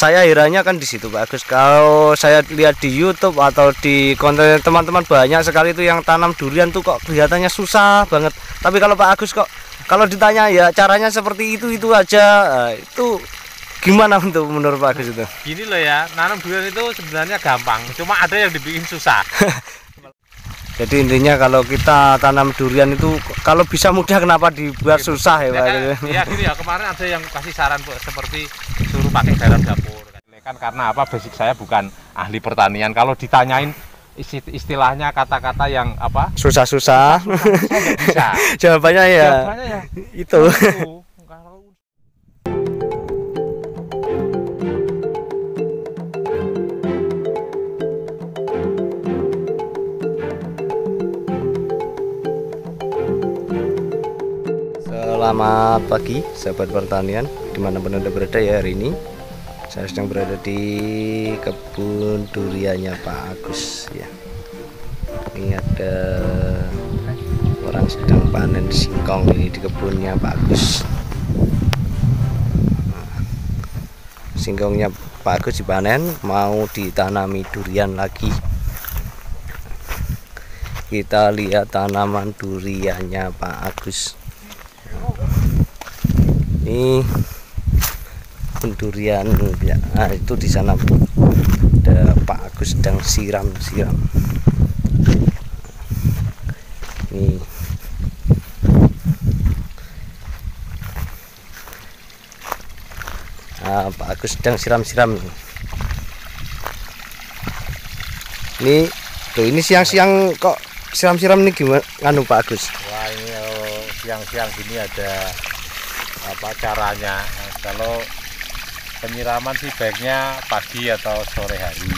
Saya herannya kan di situ Pak Agus. Kalau saya lihat di YouTube atau di konten teman-teman banyak sekali itu yang tanam durian tuh kok kelihatannya susah banget. Tapi kalau Pak Agus kok kalau ditanya ya caranya seperti itu aja. Itu gimana untuk menurut Pak Agus itu? Gini loh ya, nanam durian itu sebenarnya gampang, cuma ada yang dibikin susah. Jadi intinya kalau kita tanam durian itu kalau bisa mudah kenapa dibuat susah ya Pak? Iya gini ya, kemarin ada yang kasih saran seperti suruh pakai garam dapur. Kan karena apa, basic saya bukan ahli pertanian. Kalau ditanyain istilahnya kata-kata yang apa? Susah-susah. Bisa. Jawabannya ya itu. Selamat pagi sahabat pertanian dimanapun Anda berada ya. Hari ini saya sedang berada di kebun duriannya Pak Agus ya. Ini ada orang sedang panen singkong ini di kebunnya Pak Agus. Singkongnya Pak Agus dipanen, mau ditanami durian lagi. Kita lihat tanaman duriannya Pak Agus. Ini pun durian ya. Itu di sana ada Pak Agus sedang siram. Ini Pak Agus sedang siram. Ini siang-siang kok siram-siram nih gimana nganu Pak Agus? Wah, ini siang-siang gini ada apa caranya. Kalau penyiraman sih baiknya pagi atau sore hari.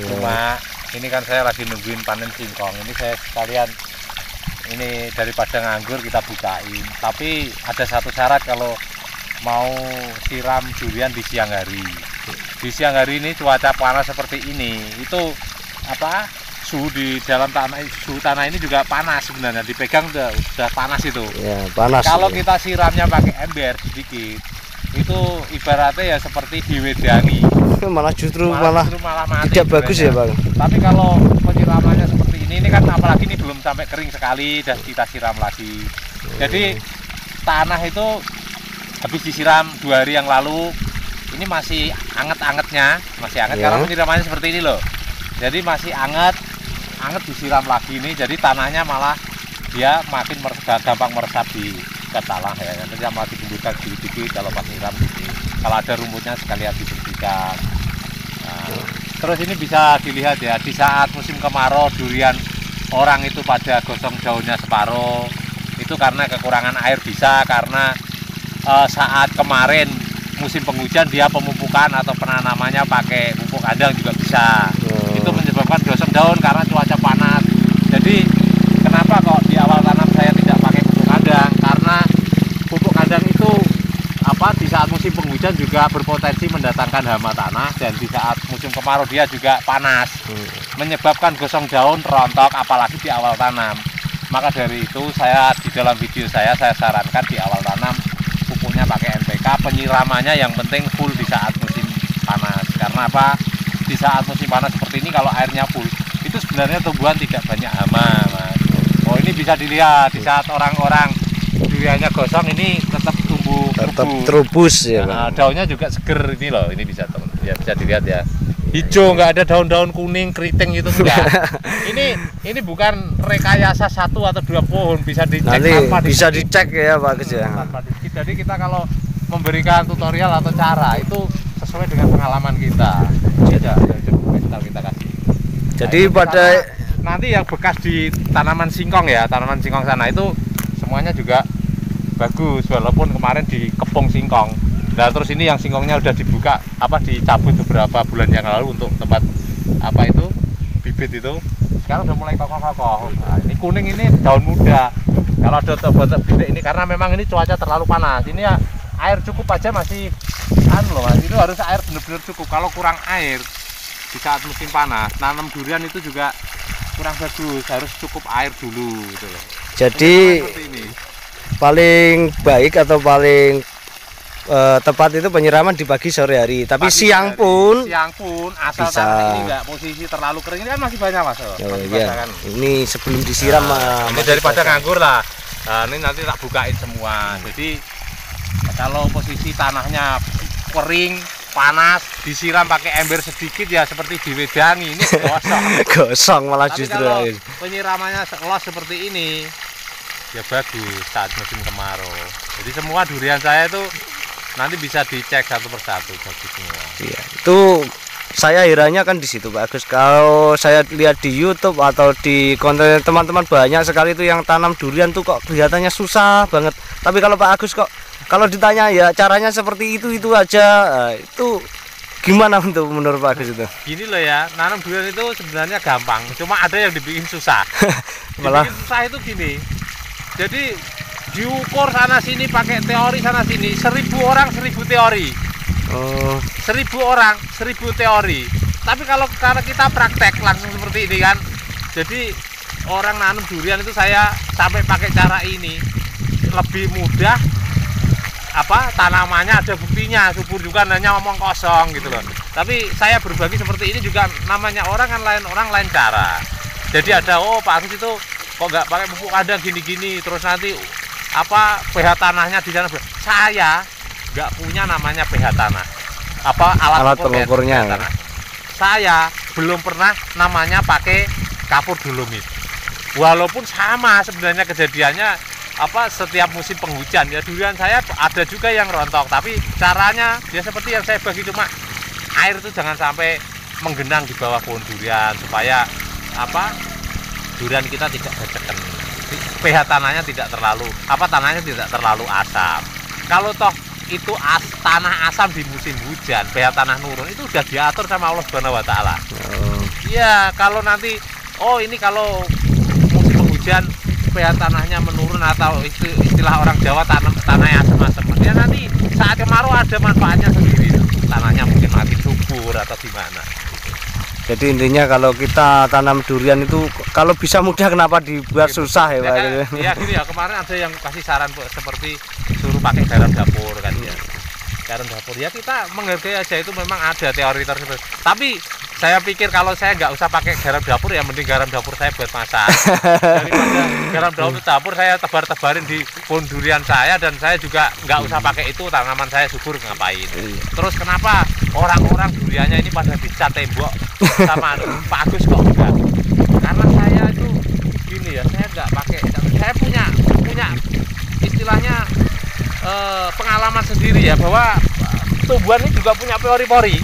Cuma ini kan saya lagi nungguin panen singkong. Ini saya sekalian ini daripada nganggur kita bukain. Tapi ada satu syarat kalau mau siram durian di siang hari. Di siang hari ini cuaca panas seperti ini, itu apa? Suhu di dalam tanah, suhu tanah ini juga panas sebenarnya, dipegang udah panas itu. Ya, panas. Kalau kita siramnya pakai ember sedikit, itu ibaratnya ya seperti diwedani. Malah mati tidak bagus ya Bang. Tapi kalau penyiramannya seperti ini kan apalagi ini belum sampai kering sekali dan kita siram lagi. Jadi tanah itu habis disiram 2 hari yang lalu, ini masih anget-angetnya, karena penyiramannya seperti ini loh. Jadi masih anget disiram lagi ini, jadi tanahnya malah dia makin gampang meresap di tanah ya. Nanti malah digembuskan sedikit kalau pas siram gitu. Kalau ada rumputnya sekalian dibersihkan. Nah, terus ini bisa dilihat ya, di saat musim kemarau durian orang itu pada gosong daunnya separuh. Itu karena kekurangan air, bisa karena saat kemarin musim penghujan dia pemupukan atau penanamannya pakai pupuk kandang juga bisa. Itu menyebabkan gosong daun karena cuaca panas. Jadi kenapa kok di awal tanam saya tidak pakai pupuk kandang? Karena pupuk kandang itu apa, di saat musim penghujan juga berpotensi mendatangkan hama tanah, dan di saat musim kemarau dia juga panas, menyebabkan gosong daun, rontok, apalagi di awal tanam. Maka dari itu saya di dalam video saya sarankan di awal tanam pupuknya pakai NPK, penyiramannya yang penting full di saat musim panas. Karena apa? Di saat musim panas seperti ini kalau airnya full, itu sebenarnya tumbuhan tidak banyak hama, Mas. Oh, ini bisa dilihat di saat orang-orang duriannya gosong ini tetap tumbuh terubus ya. Nah, daunnya juga seger ini loh, ini bisa ya, bisa dilihat ya. Hijau, nggak ada daun-daun kuning keriting itu enggak. ini bukan rekayasa 1 atau 2 pohon, bisa dicek. Nanti bisa dicek ya Pak Agus ya. Jadi kita kalau memberikan tutorial atau cara itu sesuai dengan pengalaman kita. Kita kasih. Jadi pada nanti yang bekas di tanaman singkong ya, tanaman singkong sana itu semuanya juga bagus walaupun kemarin dikepung singkong. Nah, terus ini yang singkongnya udah dibuka dicabut beberapa bulan yang lalu untuk tempat itu bibit itu. Sekarang udah mulai kokoh-kokoh. Nah, ini kuning ini daun muda. Kalau ada obat bibit ini karena memang ini cuaca terlalu panas. Ini ya air cukup aja masih loh Mas. Itu harus air benar-benar cukup. Kalau kurang air di saat musim panas, nanam durian itu juga kurang bagus, harus cukup air dulu gitu loh. Jadi paling baik atau paling tepat itu penyiraman di pagi sore hari, tapi Pagi siang hari, pun siang pun asal bisa. tanah ini enggak posisi terlalu kering, ini kan masih banyak Mas. Oh, Masih iya. basah kan. Ini sebelum disiram Ini masih daripada basah. nganggur lah. Nah, ini nanti tak bukain semua. Jadi kalau posisi tanahnya kering, panas, disiram pakai ember sedikit ya seperti diwedangi, ini gosong. Gosong malah Tapi justru. kalau penyiramannya los seperti ini, ya bagus saat musim kemarau. Jadi semua durian saya itu nanti bisa dicek satu persatu bagus semua. Iya, itu saya herannya kan di situ Pak Agus. Kalau saya lihat di YouTube atau di konten teman-teman banyak sekali itu yang tanam durian tuh kok kelihatannya susah banget. Tapi kalau Pak Agus kok kalau ditanya ya caranya seperti itu aja. Itu gimana untuk menurut Pak Agus itu? Gini loh ya, nanam durian itu sebenarnya gampang. Cuma ada yang dibikin susah. Malah Dibikin susah itu gini. Jadi diukur sana sini pakai teori sana sini, 1000 orang 1000 teori. oh, 1000 orang 1000 teori. Tapi kalau kita praktek langsung seperti ini kan, jadi orang nanam durian itu saya sampai pakai cara ini lebih mudah. Tanamannya ada buktinya, subur juga, hanya ngomong kosong gitu loh. Tapi saya berbagi seperti ini juga namanya orang kan orang lain cara. Jadi ada Pak Agus itu kok nggak pakai pupuk kandang gini-gini, terus nanti pH tanahnya di sana. Saya nggak punya namanya pH tanah, alat pengukurnya. pH tanah. Saya belum pernah namanya pakai kapur dolomit, walaupun sama sebenarnya kejadiannya setiap musim penghujan ya durian saya ada juga yang rontok, tapi caranya ya seperti yang saya bagi, cuma air itu jangan sampai menggenang di bawah pohon durian supaya durian kita tidak beceken, pH tanahnya tidak terlalu tanahnya tidak terlalu asam. Kalau toh itu tanah asam di musim hujan, pH tanah nurun, itu udah diatur sama Allah Subhanahu wa taala. Iya, kalau nanti ini kalau musim penghujan pH tanahnya menurun atau istilah orang Jawa tanahnya asam-asam, ya nanti saat kemarau ada manfaatnya sendiri, tanahnya mungkin mati subur atau gimana. jadi intinya kalau kita tanam durian itu kalau bisa mudah kenapa dibuat susah ya Pak? Ya gini ya, kemarin ada yang kasih saran seperti suruh pakai garam dapur kan ya. Garam dapur ya kita menghargai aja, itu memang ada teori tersebut. Tapi saya pikir kalau saya nggak usah pakai garam dapur ya mending garam dapur saya buat masak. Daripada garam dapur saya tebar-tebarin di pohon durian saya, dan saya juga nggak usah pakai itu, tanaman saya subur ngapain. Terus kenapa orang-orang duriannya ini pada dicat tembok sama Pak Agus kok enggak? Karena saya itu gini ya, saya nggak pakai, saya punya istilahnya pengalaman sendiri ya, bahwa tumbuhan ini juga punya pori-pori.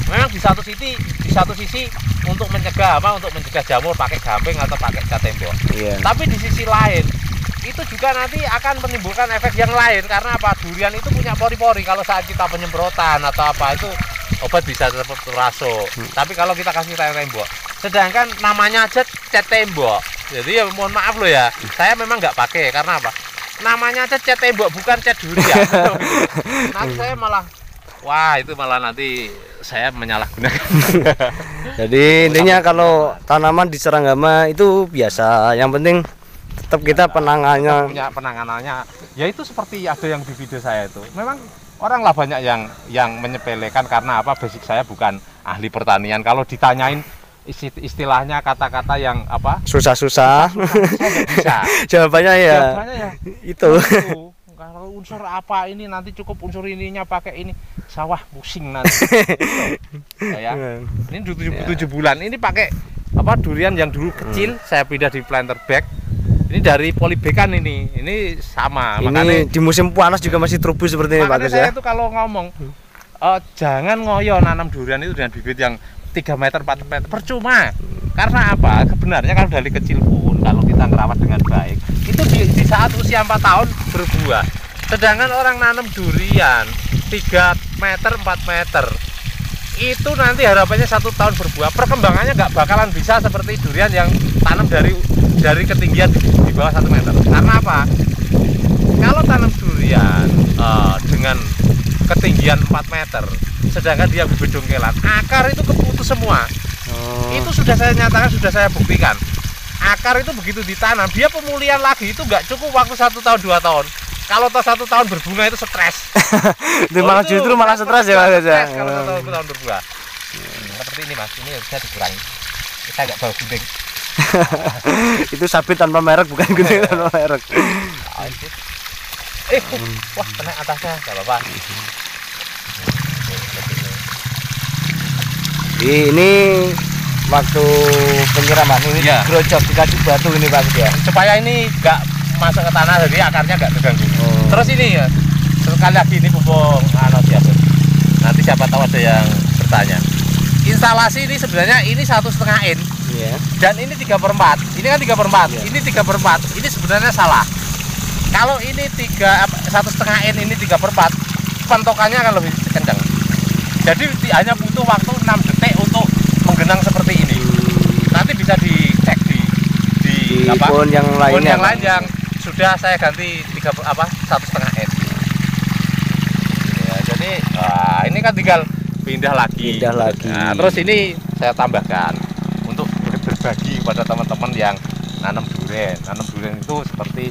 Memang di satu sisi untuk mencegah jamur pakai gamping atau pakai cat tembok. Tapi di sisi lain itu juga nanti akan menimbulkan efek yang lain, karena durian itu punya pori-pori. Kalau saat kita penyemprotan atau itu obat bisa termasuk. Tapi kalau kita kasih cat tembok, sedangkan namanya aja cat tembok. Jadi ya mohon maaf loh ya, saya memang nggak pakai karena namanya aja cat tembok bukan cat durian. Nanti saya malah nanti saya menyalahgunakan. Jadi intinya kalau tanaman diserang hama itu biasa, yang penting tetap kita penanganannya. Punya penanganannya. Ya itu seperti ada yang di video saya itu. Memang orang lah banyak yang menyepelekan karena basic saya bukan ahli pertanian. Kalau ditanyain istilahnya kata-kata yang susah-susah, saya nggak bisa. Jawabannya ya itu. Kalau unsur apa ini nanti cukup unsur ininya pakai ini, sawah pusing nanti. Ya. Ini 7 bulan ini pakai durian yang dulu kecil saya pindah di planter bag. Ini dari polybagan ini sama. Ini makanya di musim panas juga masih terubus seperti ini Pak Agus ya. Saya itu kalau ngomong jangan ngoyo nanam durian itu dengan bibit yang 3 meter 4 meter, percuma. Karena sebenarnya kalau dari kecil pun kalau kita ngerawat dengan baik itu di saat usia 4 tahun berbuah. Sedangkan orang nanam durian 3 meter 4 meter itu nanti harapannya 1 tahun berbuah. Perkembangannya nggak bakalan bisa seperti durian yang tanam dari ketinggian di bawah 1 meter. Karena kalau tanam durian dengan ketinggian 4 meter, sedangkan dia bibit dongkelan, akar itu keputus semua. Itu sudah saya nyatakan, sudah saya buktikan. Akar itu begitu ditanam, dia pemulihan lagi itu nggak cukup waktu 1 tahun 2 tahun. kalau toh 1 tahun berbunga itu stres. Itu malah justru malah stres ya Mas ya. Kalau 1 tahun berbunga. Seperti ini Mas, ini bisa dikurangi. Kita nggak bawa gunting. Itu sabit tanpa merek, bukan gunting tanpa merek. Wah kena atasnya, nggak apa-apa. Ini waktu penyiraman ini Iya. grojok dikasih batu ini Pak ya. Supaya ini nggak masuk ke tanah, jadi akarnya nggak terganggu. Oh. Terus ini ya, sekali lagi ini pupuk siapa? Nanti siapa tahu ada yang bertanya. Instalasi ini sebenarnya ini 1,5 in. Iya. Dan ini 3/4. Ini kan 3/4. Iya. Ini 3/4. Ini sebenarnya salah. Kalau ini 1,5 in, ini 3/4, pentokannya akan lebih kencang. Jadi hanya butuh waktu 6 detik untuk menggenang seperti ini. Nanti bisa dicek di pohon yang pohon lainnya. yang lain yang sudah saya ganti 1,5 in. Ya, jadi ini kan tinggal pindah lagi. Nah, terus ini saya tambahkan untuk berbagi kepada teman-teman yang nanam durian. Nanam durian itu seperti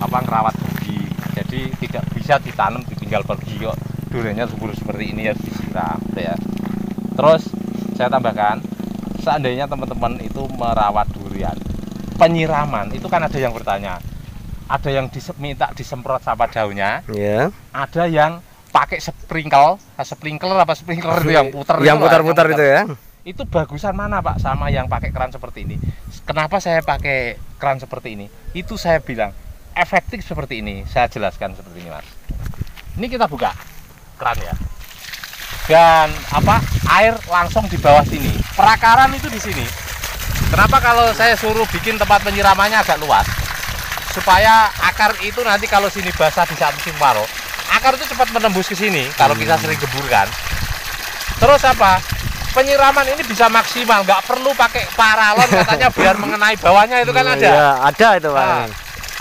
ngerawat biji. Jadi tidak bisa ditanam ditinggal pergi kok. Duriannya subur seperti ini harus disiram ya. Terus saya tambahkan, seandainya teman-teman itu merawat durian, penyiraman itu kan ada yang bertanya, ada yang minta disemprot sama daunnya, Ya. ada yang pakai sprinkler itu yang putar, Yang putar-putar itu ya. Itu bagusan mana Pak sama yang pakai keran seperti ini? Kenapa saya pakai keran seperti ini? Itu saya bilang efektif seperti ini. Saya jelaskan seperti ini Mas. Ini kita buka keran ya. Dan air langsung di bawah sini. Perakaran itu di sini. Kenapa kalau saya suruh bikin tempat penyiramannya agak luas? Supaya akar itu nanti kalau sini basah di saat musim kemarau, akar itu cepat menembus ke sini kalau kita sering geburkan. Terus penyiraman ini bisa maksimal, nggak perlu pakai paralon katanya biar mengenai bawahnya itu kan ada. Iya, ada itu Pak. Nah,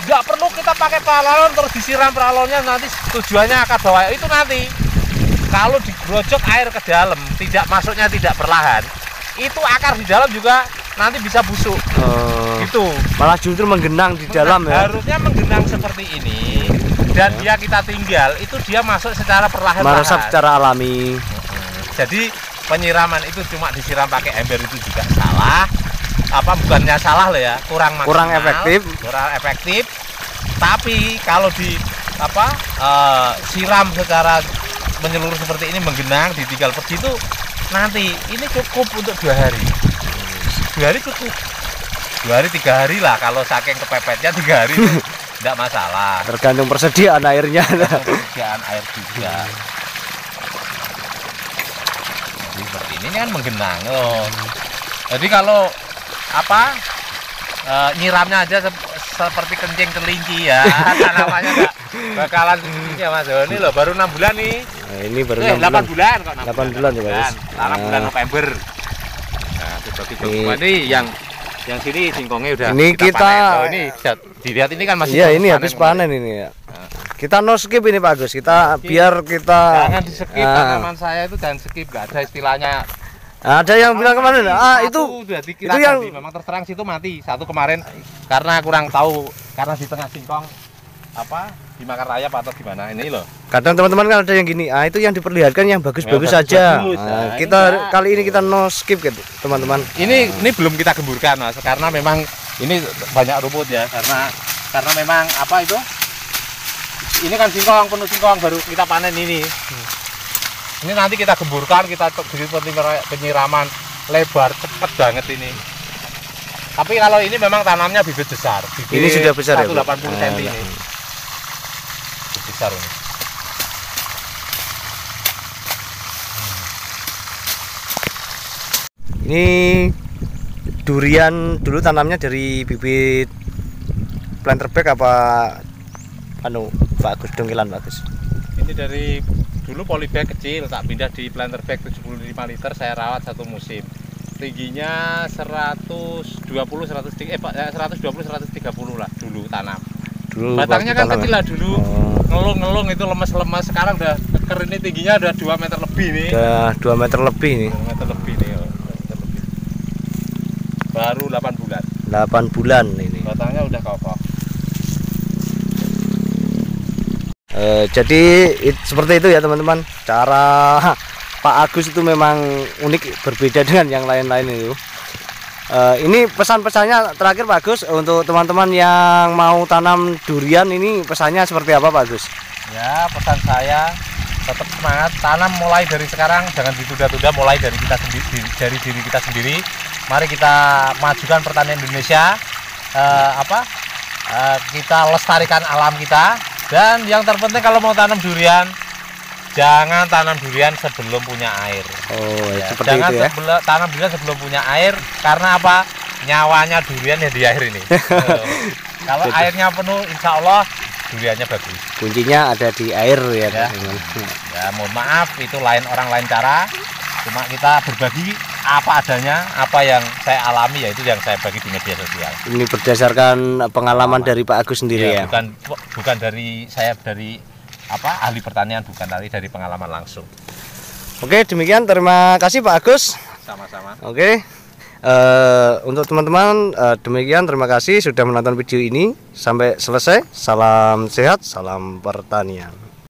nggak perlu kita pakai paralon terus disiram paralonnya, nanti tujuannya akar bawah itu nanti kalau digrojok air ke dalam, tidak berlahan, itu akar di dalam juga nanti bisa busuk. Gitu. Malah justru menggenang di dalam ya. Harusnya menggenang seperti ini, dan dia kita tinggal itu dia masuk secara perlahan-lahan. Meresap secara alami. Jadi penyiraman itu cuma disiram pakai ember itu juga salah. Bukannya salah loh ya, kurang efektif. Tapi kalau di siram secara menyeluruh seperti ini, menggenang ditinggal pergi itu nanti ini cukup untuk 2 hari. 2 hari cukup. 2 hari 3 hari lah, kalau saking kepepetnya 3 hari tidak masalah. Tergantung persediaan airnya. Persediaan air juga. Jadi seperti ini kan menggenang loh. Jadi kalau nyiramnya aja seperti kencing kelinci ya, tanamannya nggak bakalan ya Mas. Ini loh baru 6 bulan nih. Nah, ini baru 8 bulan kok. 8 bulan ya Mas. Tanam bulan November. Nah, tiba-tiba ini yang sini singkongnya udah ini kita panen. Oh, ini dilihat ini kan masih iya, ini habis panen ini ya. Kita no skip ini Pak Agus. Biar kita jangan di skip tanaman saya itu, jangan skip, nggak ada istilahnya. Ada yang bilang kemarin, itu yang memang terserang situ mati. Satu kemarin karena kurang tahu, karena di tengah singkong dimakan rayap atau gimana ini loh. Kadang teman-teman kan ada yang gini, itu yang diperlihatkan yang bagus-bagus saja. Nah, kita kali ini kita no skip gitu teman-teman. Ini belum kita gemburkan Mas, karena memang ini banyak rumput ya, karena memang ini kan singkong, penuh singkong baru kita panen ini. Ini nanti kita gemburkan, kita beri penyiraman lebar, cepet banget ini. Tapi kalau ini memang tanamnya bibit besar. Ini sudah besar 180 ya? 180 cm ini. Besar ini. Ini durian dulu tanamnya dari bibit planter bag apa Pak Agus, dongkilan Pak Agus? Ini dari dulu polybag kecil, tak pindah di planter bag 75 liter, saya rawat 1 musim. Tingginya 120 130 lah dulu tanam. Batangnya kan kecil lah dulu. Ngelung-ngelung itu lemes-lemes, sekarang udah keker, ini tingginya udah 2 meter lebih nih. Udah 2 meter lebih nih. 2 meter lebih nih. Baru 8 bulan. 8 bulan ini. Batangnya udah kokoh. Jadi seperti itu ya teman-teman, cara Pak Agus itu memang unik, berbeda dengan yang lain-lain itu. Ini pesan-pesannya terakhir Pak Agus untuk teman-teman yang mau tanam durian, ini pesannya seperti apa Pak Agus? Ya, pesan saya tetap semangat, tanam mulai dari sekarang, jangan ditunda-tunda, mulai dari kita sendiri, dari diri kita sendiri. Mari kita majukan pertanian Indonesia, kita lestarikan alam kita. Dan yang terpenting kalau mau tanam durian, jangan tanam durian sebelum punya air. Oh, ya, seperti jangan itu ya. tanam durian sebelum punya air, karena apa? Nyawanya durian ya di air ini. Kalau airnya penuh, insya Allah duriannya bagus. Kuncinya ada di air ya. Ya, mohon maaf, itu orang lain cara. Cuma kita berbagi apa adanya, apa yang saya alami, yaitu yang saya bagi di media sosial. Ini berdasarkan pengalaman dari Pak Agus sendiri ya. Bukan dari saya, dari ahli pertanian, bukan dari pengalaman langsung. Oke, demikian, terima kasih Pak Agus. Sama-sama. Oke, untuk teman-teman demikian, terima kasih sudah menonton video ini sampai selesai. Salam sehat, salam pertanian.